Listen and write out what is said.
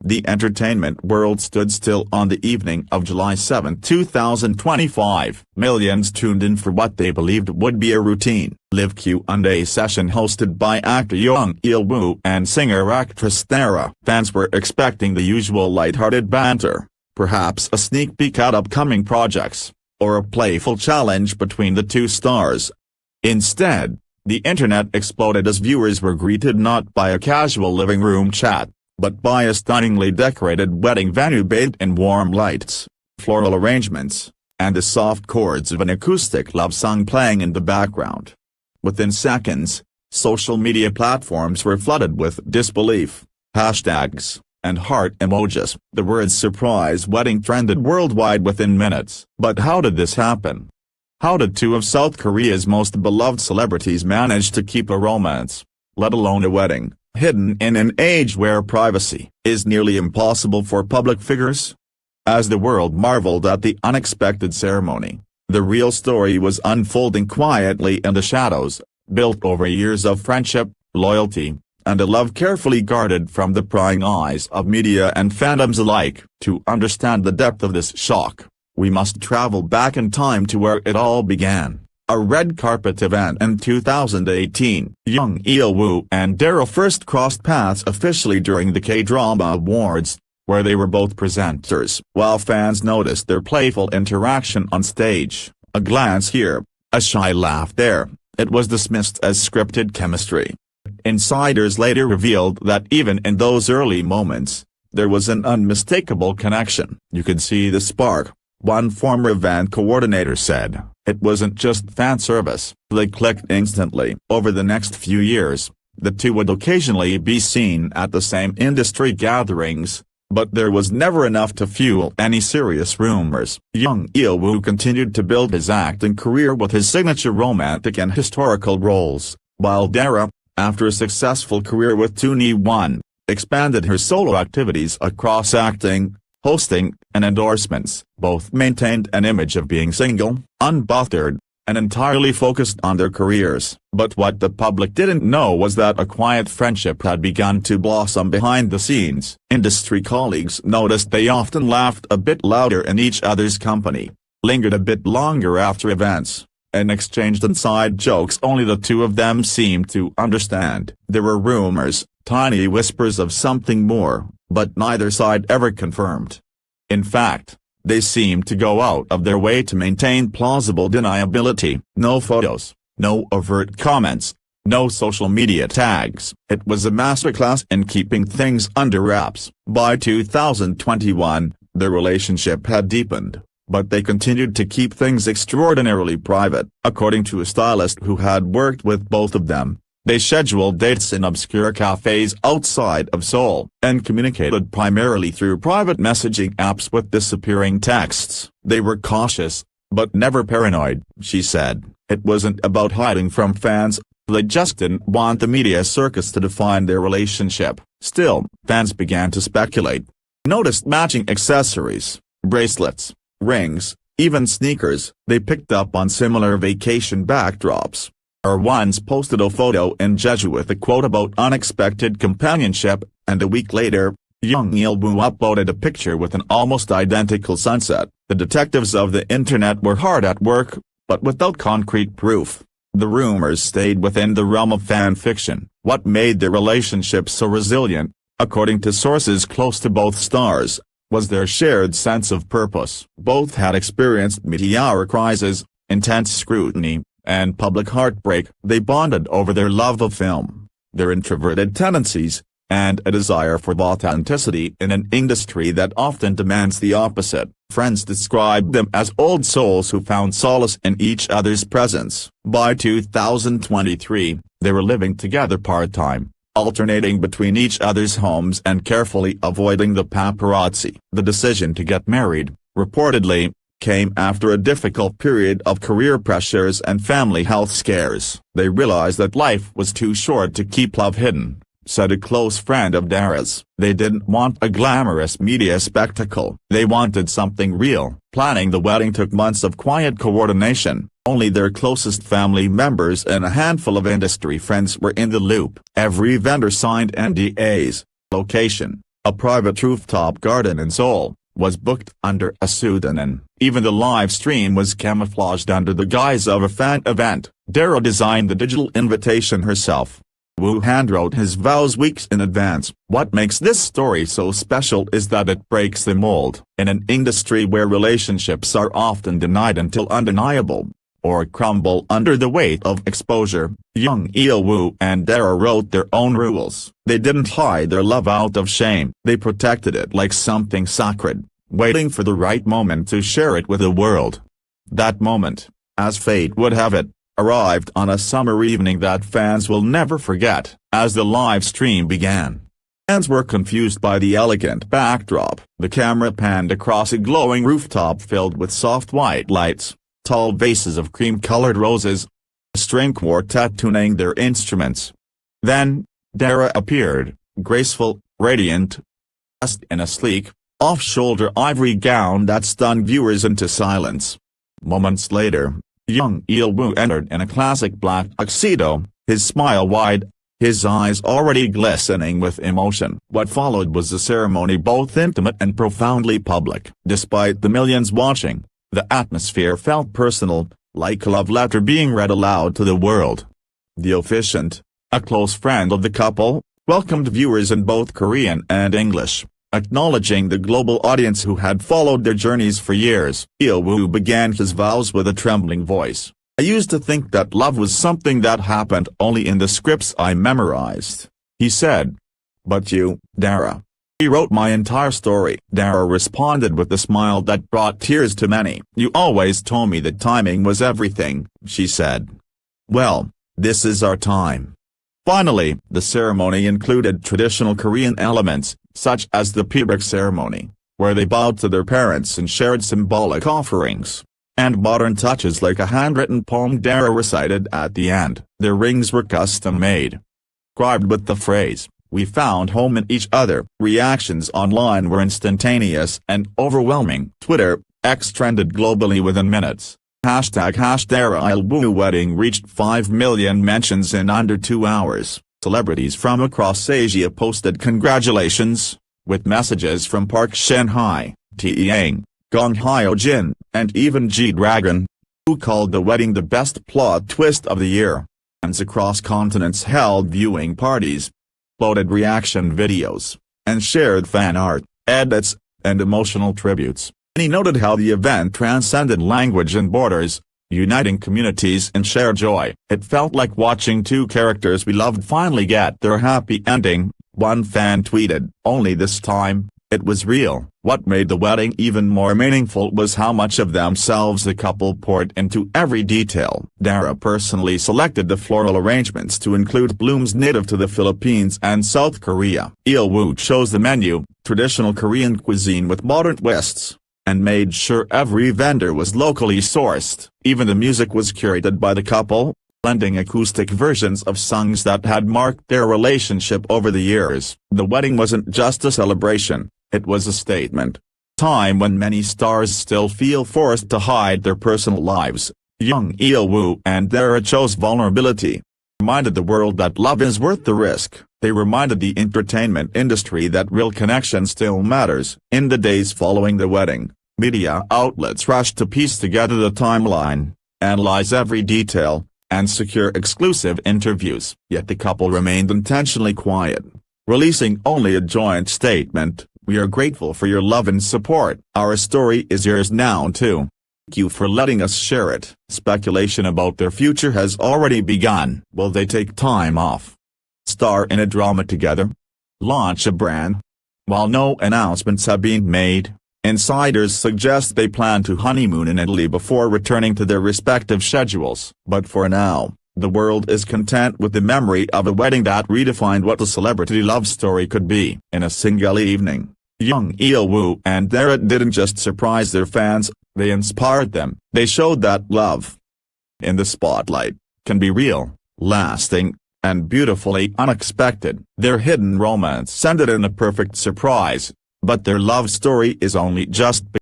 The entertainment world stood still on the evening of July 7, 2025. Millions tuned in for what they believed would be a routine, live Q&A session hosted by actor Jung and singer-actress Dara. Fans were expecting the usual lighthearted banter, perhaps a sneak peek at upcoming projects, or a playful challenge between the two stars. Instead, the internet exploded as viewers were greeted not by a casual living room chat, but by a stunningly decorated wedding venue bathed in warm lights, floral arrangements, and the soft chords of an acoustic love song playing in the background. Within seconds, social media platforms were flooded with disbelief, hashtags, and heart emojis. The word surprise wedding trended worldwide within minutes. But how did this happen? How did two of South Korea's most beloved celebrities manage to keep a romance, let alone a wedding, hidden in an age where privacy is nearly impossible for public figures? As the world marveled at the unexpected ceremony, the real story was unfolding quietly in the shadows, built over years of friendship, loyalty, and a love carefully guarded from the prying eyes of media and fandoms alike. To understand the depth of this shock, we must travel back in time to where it all began. A red carpet event in 2018. Jung and Dara first crossed paths officially during the K-Drama Awards, where they were both presenters. While fans noticed their playful interaction on stage, a glance here, a shy laugh there, it was dismissed as scripted chemistry. Insiders later revealed that even in those early moments, there was an unmistakable connection. You could see the spark, one former event coordinator said. It wasn't just fan service, they clicked instantly. Over the next few years, the two would occasionally be seen at the same industry gatherings, but there was never enough to fuel any serious rumors. Jung continued to build his acting career with his signature romantic and historical roles, while Dara, after a successful career with 2NE1, expanded her solo activities across acting, hosting, and endorsements. Both maintained an image of being single, unbothered, and entirely focused on their careers. But what the public didn't know was that a quiet friendship had begun to blossom behind the scenes. Industry colleagues noticed they often laughed a bit louder in each other's company, lingered a bit longer after events, and exchanged inside jokes only the two of them seemed to understand. There were rumors, tiny whispers of something more, but neither side ever confirmed. In fact, they seemed to go out of their way to maintain plausible deniability. No photos, no overt comments, no social media tags. It was a masterclass in keeping things under wraps. By 2021, their relationship had deepened, but they continued to keep things extraordinarily private. According to a stylist who had worked with both of them, they scheduled dates in obscure cafes outside of Seoul, and communicated primarily through private messaging apps with disappearing texts. They were cautious, but never paranoid, she said. It wasn't about hiding from fans, they just didn't want the media circus to define their relationship. Still, fans began to speculate. Noticed matching accessories, bracelets, rings, even sneakers. They picked up on similar vacation backdrops. Or once posted a photo in Jeju with a quote about unexpected companionship, and a week later, Jung uploaded a picture with an almost identical sunset. The detectives of the internet were hard at work, but without concrete proof. The rumors stayed within the realm of fan fiction. What made their relationship so resilient, according to sources close to both stars, was their shared sense of purpose. Both had experienced meteoric crises, intense scrutiny, and public heartbreak. They bonded over their love of film, their introverted tendencies, and a desire for authenticity in an industry that often demands the opposite. Friends described them as old souls who found solace in each other's presence. By 2023, they were living together part-time, alternating between each other's homes and carefully avoiding the paparazzi. The decision to get married, reportedly, came after a difficult period of career pressures and family health scares. They realized that life was too short to keep love hidden, said a close friend of Dara's. They didn't want a glamorous media spectacle. They wanted something real. Planning the wedding took months of quiet coordination. Only their closest family members and a handful of industry friends were in the loop. Every vendor signed NDAs. Location, A private rooftop garden in Seoul was booked under a pseudonym. Even the live stream was camouflaged under the guise of a fan event. Dara designed the digital invitation herself. Woo handwrote his vows weeks in advance. What makes this story so special is that it breaks the mold. In an industry where relationships are often denied until undeniable, or crumble under the weight of exposure, Jung Il-woo and Dara wrote their own rules. They didn't hide their love out of shame. They protected it like something sacred, waiting for the right moment to share it with the world. That moment, as fate would have it, arrived on a summer evening that fans will never forget. As the live stream began, fans were confused by the elegant backdrop. The camera panned across a glowing rooftop filled with soft white lights, tall vases of cream-colored roses, a string quartet tuning their instruments. Then, Dara appeared, graceful, radiant, dressed in a sleek, off-shoulder ivory gown that stunned viewers into silence. Moments later, Jung Il-woo entered in a classic black tuxedo, his smile wide, his eyes already glistening with emotion. What followed was a ceremony both intimate and profoundly public. Despite the millions watching, the atmosphere felt personal, like a love letter being read aloud to the world. The officiant, a close friend of the couple, welcomed viewers in both Korean and English, acknowledging the global audience who had followed their journeys for years. Il-woo began his vows with a trembling voice. "I used to think that love was something that happened only in the scripts I memorized," he said. "But you, Dara, rewrote my entire story." Dara responded with a smile that brought tears to many. "You always told me that timing was everything," she said. "Well, this is our time." Finally, the ceremony included traditional Korean elements, such as the pibroch ceremony, where they bowed to their parents and shared symbolic offerings, and modern touches like a handwritten poem Dara recited at the end. Their rings were custom-made, inscribed with the phrase, "We found home in each other." Reactions online were instantaneous and overwhelming. Twitter, X trended globally within minutes. #Dara-Il-woo wedding reached 5 million mentions in under 2 hours. Celebrities from across Asia posted congratulations, with messages from Park Shin-hye, Taeyang, Gong Hyo-jin, and even G-Dragon, who called the wedding the best plot twist of the year. Fans across continents held viewing parties, uploaded reaction videos, and shared fan art, edits, and emotional tributes. And he noted how the event transcended language and borders, uniting communities in shared joy. "It felt like watching two characters we loved finally get their happy ending," one fan tweeted. "Only this time, it was real." What made the wedding even more meaningful was how much of themselves the couple poured into every detail. Dara personally selected the floral arrangements to include blooms native to the Philippines and South Korea. Il-woo chose the menu, traditional Korean cuisine with modern twists, and made sure every vendor was locally sourced. Even the music was curated by the couple, blending acoustic versions of songs that had marked their relationship over the years. The wedding wasn't just a celebration, it was a statement. Time when many stars still feel forced to hide their personal lives, Jung Il-woo and Dara chose vulnerability. Reminded the world that love is worth the risk. They reminded the entertainment industry that real connection still matters. In the days following the wedding, media outlets rushed to piece together the timeline, analyze every detail, and secure exclusive interviews. Yet the couple remained intentionally quiet, releasing only a joint statement. "We are grateful for your love and support. Our story is yours now too. Thank you for letting us share it." Speculation about their future has already begun. Will they take time off, star in a drama together, launch a brand? While no announcements have been made, insiders suggest they plan to honeymoon in Italy before returning to their respective schedules. But for now, the world is content with the memory of a wedding that redefined what a celebrity love story could be. In a single evening, Jung Il-woo and Dara didn't just surprise their fans, they inspired them. They showed that love in the spotlight can be real, lasting, and beautifully unexpected. Their hidden romance ended in a perfect surprise, but their love story is only just beginning.